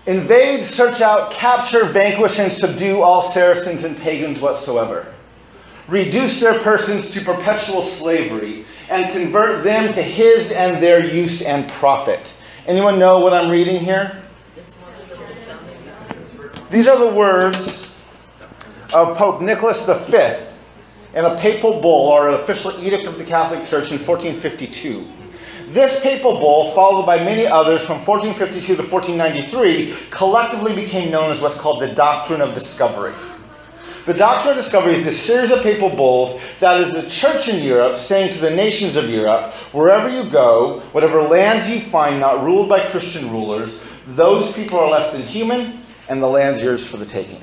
invade, search out, capture, vanquish, and subdue all Saracens and pagans whatsoever. Reduce their persons to perpetual slavery, and convert them to his and their use and profit. Anyone know what I'm reading here? These are the words of Pope Nicholas V in a papal bull, or an official edict of the Catholic Church in 1452. This papal bull, followed by many others from 1452 to 1493, collectively became known as what's called the Doctrine of Discovery. The Doctrine of Discovery is this series of papal bulls that is the church in Europe saying to the nations of Europe, wherever you go, whatever lands you find not ruled by Christian rulers, those people are less than human, and the land's yours for the taking.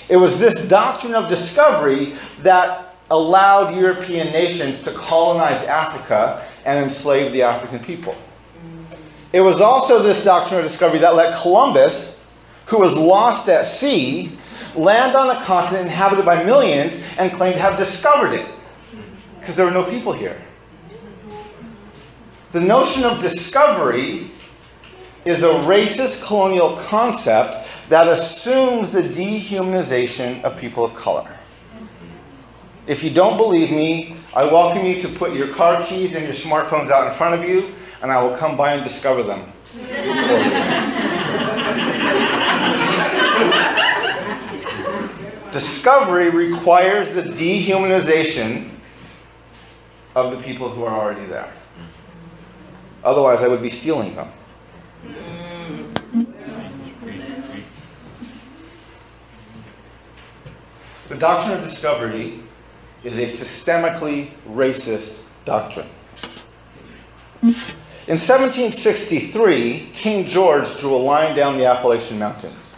It was this doctrine of discovery that allowed European nations to colonize Africa and enslave the African people. It was also this doctrine of discovery that let Columbus, who was lost at sea, land on a continent inhabited by millions and claim to have discovered it, because there were no people here. The notion of discovery is a racist colonial concept that assumes the dehumanization of people of color. If you don't believe me, I welcome you to put your car keys and your smartphones out in front of you, and I will come by and discover them for you. Discovery requires the dehumanization of the people who are already there. Otherwise, I would be stealing them. The doctrine of discovery is a systemically racist doctrine. In 1763, King George drew a line down the Appalachian Mountains.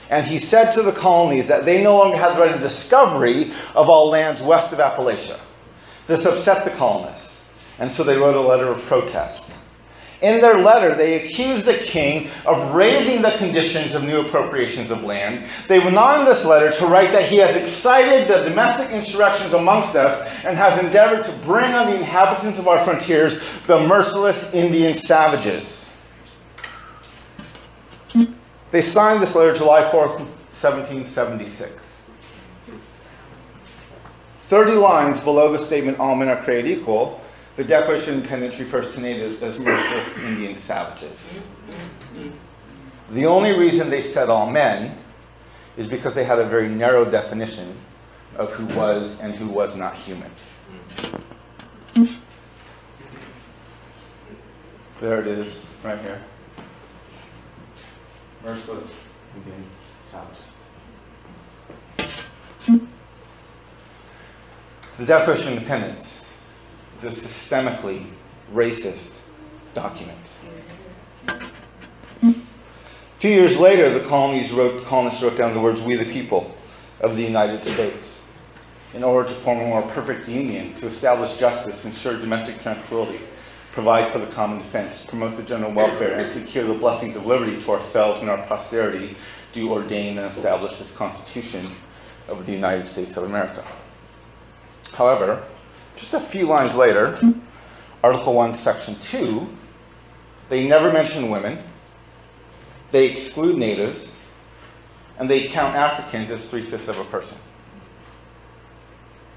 And he said to the colonies that they no longer had the right of discovery of all lands west of Appalachia. This upset the colonists, and so they wrote a letter of protest. In their letter, they accused the king of raising the conditions of new appropriations of land. They went on in this letter to write that he has excited the domestic insurrections amongst us and has endeavored to bring on the inhabitants of our frontiers the merciless Indian savages. They signed this letter July 4th, 1776. 30 lines below the statement, all men are created equal, the Declaration of Independence refers to natives as merciless Indian savages. The only reason they said all men is because they had a very narrow definition of who was and who was not human. There it is, right here. Merciless Indian savages. The Declaration of Independence is a systemically racist document. A few years later, the colonists wrote down the words, "We the people of the United States," in order to form a more perfect union, to establish justice, ensure domestic tranquility, provide for the common defense, promote the general welfare, and secure the blessings of liberty to ourselves and our posterity, do ordain and establish this Constitution of the United States of America. However, just a few lines later, Article 1, Section 2, they never mention women, they exclude natives, and they count Africans as 3/5 of a person.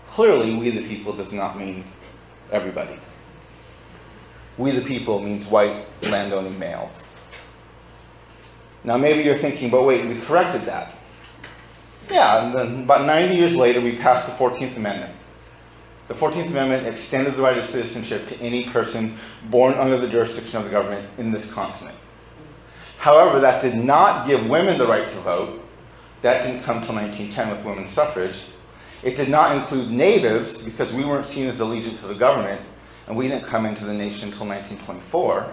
Clearly, we the people does not mean everybody. We the people means white landowning males. Now maybe you're thinking, but wait, we corrected that. Yeah, and then about 90 years later, we passed the 14th Amendment. The 14th Amendment extended the right of citizenship to any person born under the jurisdiction of the government in this continent. However, that did not give women the right to vote. That didn't come until 1910 with women's suffrage. It did not include natives because we weren't seen as allegiant to the government, and we didn't come into the nation until 1924.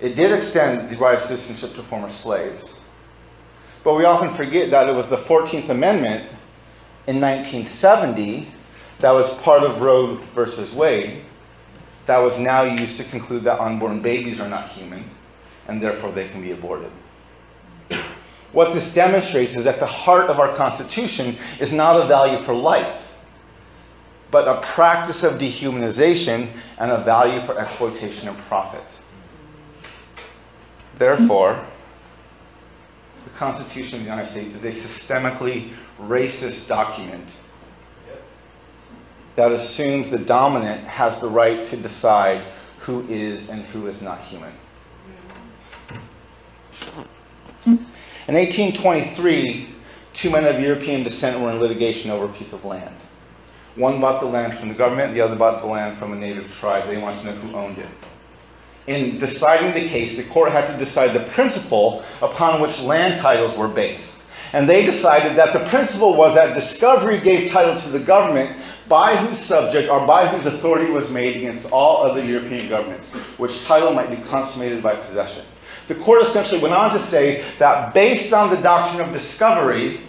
It did extend the right of citizenship to former slaves. But we often forget that it was the 14th Amendment in 1970 that was part of Roe versus Wade that was now used to conclude that unborn babies are not human and therefore they can be aborted. What this demonstrates is that the heart of our Constitution is not a value for life, but a practice of dehumanization and a value for exploitation and profit. Therefore, the Constitution of the United States is a systemically racist document that assumes the dominant has the right to decide who is and who is not human. In 1823, two men of European descent were in litigation over a piece of land. One bought the land from the government, the other bought the land from a native tribe. They wanted to know who owned it. In deciding the case, the court had to decide the principle upon which land titles were based. And they decided that the principle was that discovery gave title to the government by whose subject or by whose authority was made against all other European governments, which title might be consummated by possession. The court essentially went on to say that based on the doctrine of discovery,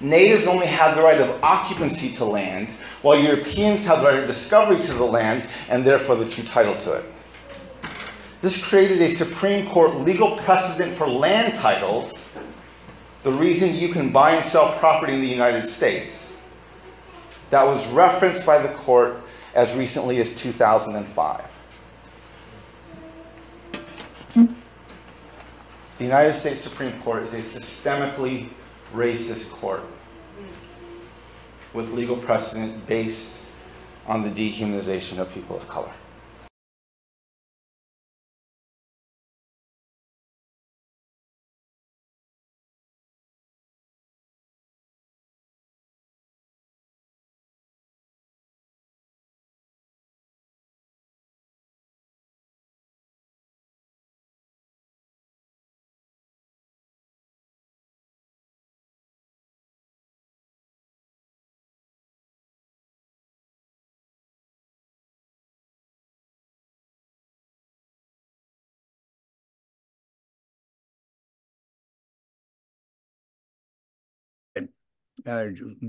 natives only had the right of occupancy to land, while Europeans had the right of discovery to the land, and therefore the true title to it. This created a Supreme Court legal precedent for land titles, the reason you can buy and sell property in the United States, that was referenced by the court as recently as 2005. The United States Supreme Court is a systemically racist court with legal precedent based on the dehumanization of people of color.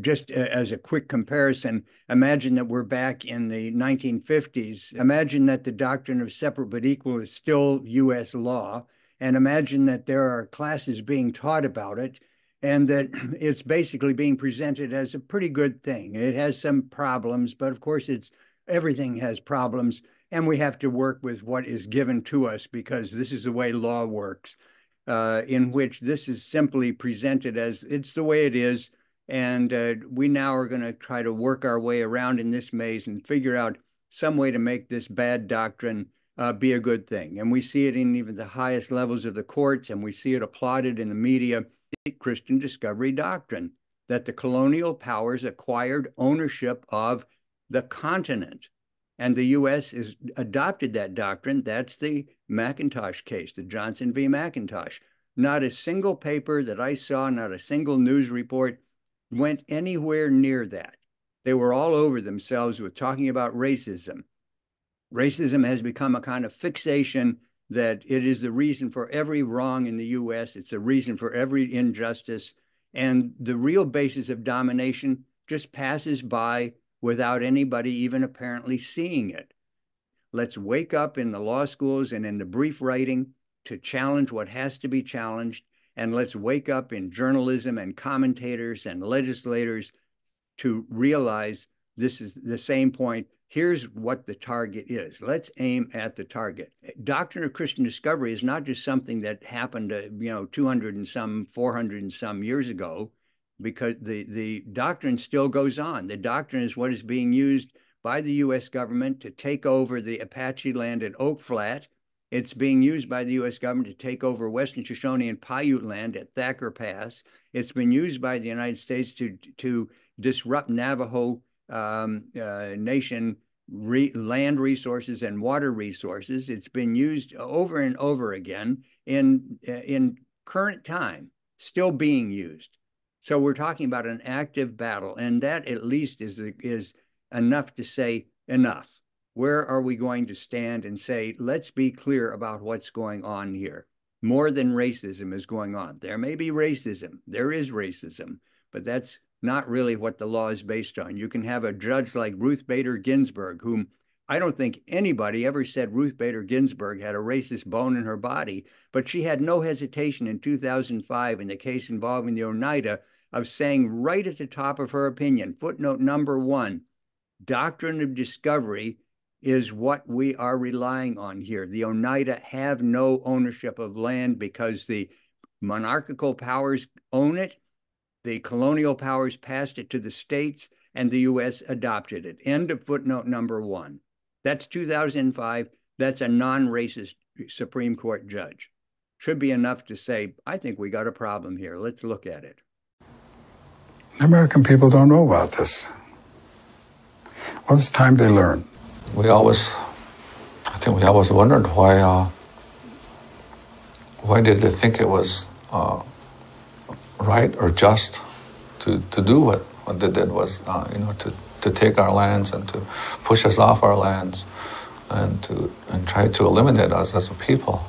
Just as a quick comparison, imagine that we're back in the 1950s. Imagine that the doctrine of separate but equal is still U.S. law, and imagine that there are classes being taught about it, and that it's basically being presented as a pretty good thing. It has some problems, but of course everything has problems, and we have to work with what is given to us because this is the way law works, in which this is simply presented as it's the way it is. And we now are going to try to work our way around in this maze and figure out some way to make this bad doctrine be a good thing. And we see it in even the highest levels of the courts, and we see it applauded in the media, the Christian discovery doctrine, that the colonial powers acquired ownership of the continent. And the U.S. has adopted that doctrine. That's the McIntosh case, the Johnson v. McIntosh. Not a single paper that I saw, not a single news report went anywhere near that. They were all over themselves with talking about racism. Racism has become a kind of fixation that it is the reason for every wrong in the U.S. It's the reason for every injustice. And the real basis of domination just passes by without anybody even apparently seeing it. Let's wake up in the law schools and in the brief writing to challenge what has to be challenged. And let's wake up in journalism and commentators and legislators to realize this is the same point. Here's what the target is. Let's aim at the target. Doctrine of Christian discovery is not just something that happened, 200 and some, 400 and some years ago, because the doctrine still goes on. The doctrine is what is being used by the U.S. government to take over the Apache land at Oak Flat. It's being used by the U.S. government to take over Western Shoshone and Paiute land at Thacker Pass. It's been used by the United States to disrupt Navajo Nation land resources and water resources. It's been used over and over again in current time, still being used. So we're talking about an active battle, and that at least is enough to say enough. Where are we going to stand and say, let's be clear about what's going on here? More than racism is going on. There may be racism. There is racism, but that's not really what the law is based on. You can have a judge like Ruth Bader Ginsburg, whom I don't think anybody ever said Ruth Bader Ginsburg had a racist bone in her body, but she had no hesitation in 2005 in the case involving the Oneida of saying right at the top of her opinion, footnote number 1, doctrine of discovery is what we are relying on here. The Oneida have no ownership of land because the monarchical powers own it, the colonial powers passed it to the states, and the U.S. adopted it. End of footnote number 1. That's 2005. That's a non-racist Supreme Court judge. Should be enough to say, I think we got a problem here. Let's look at it. American people don't know about this. Well, it's time they learn. I think we always wondered why did they think it was right or just to do what they did was, to take our lands and to push us off our lands and try to eliminate us as a people.